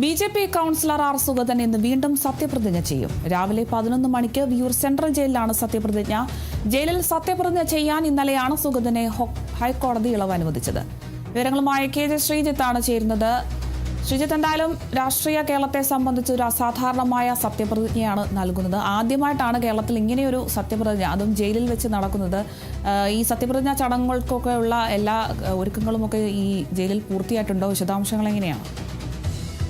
BJP councillor R Sugathan ഇന്ന് വീണ്ടും സത്യപ്രതിജ്ഞ ചെയ്യും. രാവിലെ 11 മണിക്ക് വിയൂർ സെൻട്രൽ ജയിലിലാണ് സത്യപ്രതിജ്ഞ. ജയിലിൽ സത്യപ്രതിജ്ഞ ചെയ്യാൻ ഇന്നലെയാണ് സുഗതനെ ഹൈക്കോടതി ഇളവ് അനുവദിച്ചത്. വിവരങ്ങളുമായി കെ ജെ ശ്രീജിത്താണ് ചേരുന്നത്. ശ്രീജിത്ത്, എന്തായാലും രാഷ്ട്രീയ കേരളത്തെ സംബന്ധിച്ച് ഒരു അസാധാരണമായ സത്യപ്രതിജ്ഞയാണ് നൽകുന്നത്. ആദ്യമായിട്ടാണ് കേരളത്തിൽ ഇങ്ങനെയൊരു സത്യപ്രതിജ്ഞ, അതും ജയിലിൽ വെച്ച് നടക്കുന്നത്. ഈ സത്യപ്രതിജ്ഞ ചടങ്ങുകൾക്കൊക്കെ ഉള്ള എല്ലാ ഒരുക്കങ്ങളുമൊക്കെ ഈ ജയിലിൽ പൂർത്തിയായിട്ടുണ്ടോ? വിശദാംശങ്ങൾ എങ്ങനെയാണ്?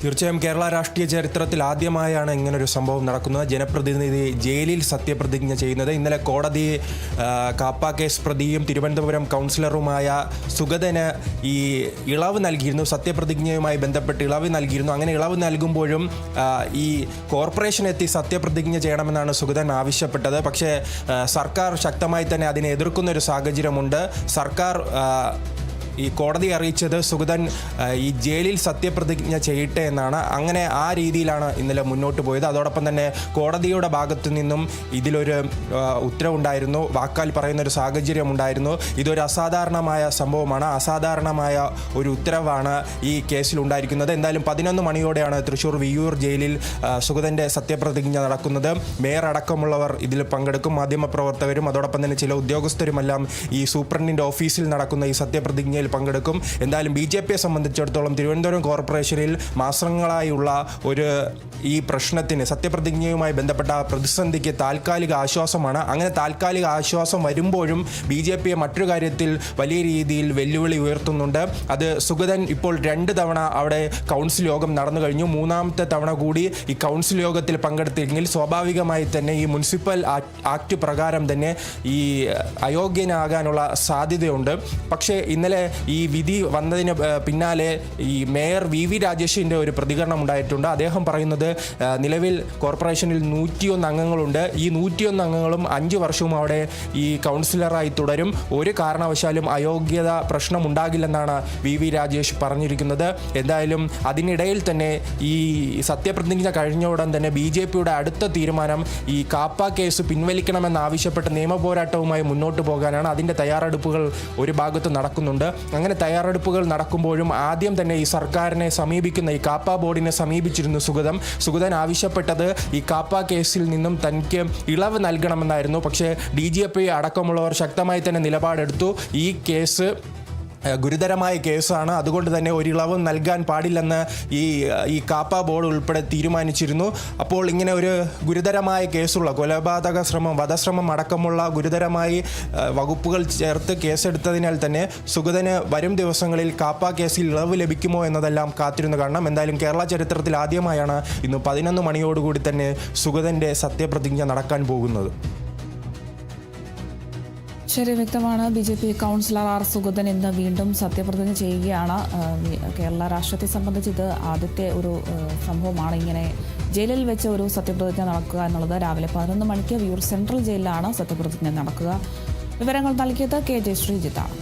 തീർച്ചയായും കേരള രാഷ്ട്രീയ ചരിത്രത്തിൽ ആദ്യമായാണ് ഇങ്ങനൊരു സംഭവം നടക്കുന്നത്. ജനപ്രതിനിധി ജയിലിൽ സത്യപ്രതിജ്ഞ ചെയ്യുന്നത്. ഇന്നലെ കോടതി കാപ്പ കേസ് പ്രതിയും തിരുവനന്തപുരം കൗൺസിലറുമായ സുഗതന് ഈ ഇളവ് നൽകിയിരുന്നു. സത്യപ്രതിജ്ഞയുമായി ബന്ധപ്പെട്ട് ഇളവ് നൽകിയിരുന്നു. അങ്ങനെ ഇളവ് നൽകുമ്പോഴും ഈ കോർപ്പറേഷൻ എത്തി സത്യപ്രതിജ്ഞ ചെയ്യണമെന്നാണ് സുഗതൻ ആവശ്യപ്പെട്ടത്. പക്ഷേ സർക്കാർ ശക്തമായി തന്നെ അതിനെ എതിർക്കുന്നൊരു സാഹചര്യമുണ്ട്. സർക്കാർ ഈ കോടതി അറിയിച്ചത് സുഗതൻ ഈ ജയിലിൽ സത്യപ്രതിജ്ഞ ചെയ്യട്ടെ എന്നാണ്. അങ്ങനെ ആ രീതിയിലാണ് ഇന്നലെ മുന്നോട്ട് പോയത്. അതോടൊപ്പം തന്നെ കോടതിയുടെ ഭാഗത്തു നിന്നും ഇതിലൊരു ഉത്തരവുണ്ടായിരുന്നു. വാക്കാൽ പറയുന്നൊരു സാഹചര്യം ഉണ്ടായിരുന്നു. ഇതൊരു അസാധാരണമായ സംഭവമാണ്. അസാധാരണമായ ഒരു ഉത്തരവാണ് ഈ കേസിൽ ഉണ്ടായിരിക്കുന്നത്. എന്തായാലും 11 മണിയോടെയാണ് തൃശ്ശൂർ വിയൂർ ജയിലിൽ സുഗതൻ്റെ സത്യപ്രതിജ്ഞ നടക്കുന്നത്. മേയർ അടക്കമുള്ളവർ ഇതിൽ പങ്കെടുക്കും. മാധ്യമപ്രവർത്തകരും അതോടൊപ്പം തന്നെ ചില ഉദ്യോഗസ്ഥരുമെല്ലാം ഈ സൂപ്രണ്ടിൻ്റെ ഓഫീസിൽ നടക്കുന്ന ഈ സത്യപ്രതിജ്ഞയിൽ പങ്കെടുക്കും. എന്തായാലും ബി.ജെ.പിയെ സംബന്ധിച്ചിടത്തോളം തിരുവനന്തപുരം കോർപ്പറേഷനിൽ മാസങ്ങളായുള്ള ഒരു ഈ പ്രശ്നത്തിന് സത്യപ്രതിജ്ഞയുമായി ബന്ധപ്പെട്ട പ്രതിസന്ധിക്ക് താൽക്കാലിക ആശ്വാസമാണ്. അങ്ങനെ താൽക്കാലിക ആശ്വാസം വരുമ്പോഴും ബി.ജെ.പിയെ മറ്റൊരു കാര്യത്തിൽ വലിയ രീതിയിൽ വെല്ലുവിളി ഉയർത്തുന്നുണ്ട്. അത് സുഗതൻ ഇപ്പോൾ 2 തവണ അവിടെ കൗൺസിൽ യോഗം നടന്നു കഴിഞ്ഞു. 3ാമത്തെ തവണ കൂടി ഈ കൗൺസിൽ യോഗത്തിൽ പങ്കെടുത്തെങ്കിൽ സ്വാഭാവികമായി തന്നെ ഈ മുനിസിപ്പൽ ആക്ട് പ്രകാരം തന്നെ ഈ അയോഗ്യനാകാനുള്ള സാധ്യതയുണ്ട്. പക്ഷേ ഇന്നലെ ഈ വിധി വന്നതിന് പിന്നാലെ ഈ മേയർ വി രാജേഷിൻ്റെ ഒരു പ്രതികരണം ഉണ്ടായിട്ടുണ്ട്. അദ്ദേഹം പറയുന്നത് നിലവിൽ കോർപ്പറേഷനിൽ 101 അംഗങ്ങളുണ്ട്. ഈ 101 അംഗങ്ങളും 5 വർഷവും അവിടെ ഈ കൗൺസിലറായി തുടരും. ഒരു കാരണവശാലും അയോഗ്യത പ്രശ്നം ഉണ്ടാകില്ലെന്നാണ് വി രാജേഷ് പറഞ്ഞിരിക്കുന്നത്. എന്തായാലും അതിനിടയിൽ തന്നെ ഈ സത്യപ്രതിജ്ഞ കഴിഞ്ഞ ഉടൻ തന്നെ ബി.ജെ.പിയുടെ അടുത്ത തീരുമാനം ഈ കാപ്പ കേസ് പിൻവലിക്കണമെന്നാവശ്യപ്പെട്ട് നിയമപോരാട്ടവുമായി മുന്നോട്ട് പോകാനാണ്. അതിൻ്റെ തയ്യാറെടുപ്പുകൾ ഒരു ഭാഗത്ത് നടക്കുന്നുണ്ട്. അങ്ങനെ തയ്യാറെടുപ്പുകൾ നടക്കുമ്പോഴും ആദ്യം തന്നെ ഈ സർക്കാരിനെ സമീപിക്കുന്ന ഈ കാപ്പ ബോർഡിനെ സമീപിച്ചിരുന്നു സുഗതൻ ആവശ്യപ്പെട്ടത് ഈ കാപ്പ കേസിൽ നിന്നും തനിക്ക് ഇളവ് നൽകണമെന്നായിരുന്നു. പക്ഷേ DGP അടക്കമുള്ളവർ ശക്തമായി തന്നെ നിലപാടെടുത്തു. ഈ കേസ് ഗുരുതരമായ കേസാണ്, അതുകൊണ്ട് തന്നെ ഒരു ഇളവും നൽകാൻ പാടില്ലെന്ന് ഈ കാപ്പ ബോർഡ് ഉൾപ്പെടെ തീരുമാനിച്ചിരുന്നു. അപ്പോൾ ഇങ്ങനെ ഒരു ഗുരുതരമായ കേസുള്ള കൊലപാതക ശ്രമം, വധശ്രമം അടക്കമുള്ള ഗുരുതരമായി വകുപ്പുകൾ ചേർത്ത് കേസെടുത്തതിനാൽ തന്നെ സുഗതന് വരും ദിവസങ്ങളിൽ കാപ്പ കേസിൽ ഇളവ് ലഭിക്കുമോ എന്നതെല്ലാം കാത്തിരുന്ന് കാണണം. എന്തായാലും കേരള ചരിത്രത്തിൽ ആദ്യമായാണ് ഇന്ന് 11 മണിയോടുകൂടി തന്നെ സുഗതൻ്റെ സത്യപ്രതിജ്ഞ നടക്കാൻ പോകുന്നത്. ശരി, വ്യക്തമാണ്. ബി.ജെ.പി കൗൺസിലർ ആർ സുഗതൻ ഇന്ന് വീണ്ടും സത്യപ്രതിജ്ഞ ചെയ്യുകയാണ്. കേരള രാഷ്ട്രീയത്തെ സംബന്ധിച്ച് ഇത് ആദ്യത്തെ ഒരു സംഭവമാണ്. ഇങ്ങനെ ജയിലിൽ വെച്ച് ഒരു സത്യപ്രതിജ്ഞ നടക്കുക എന്നുള്ളത്. രാവിലെ 11 മണിക്ക് വിയൂർ സെൻട്രൽ ജയിലിലാണ് സത്യപ്രതിജ്ഞ നടക്കുക. വിവരങ്ങൾ നൽകിയത് കെ ജെ ശ്രീജിത്താണ്.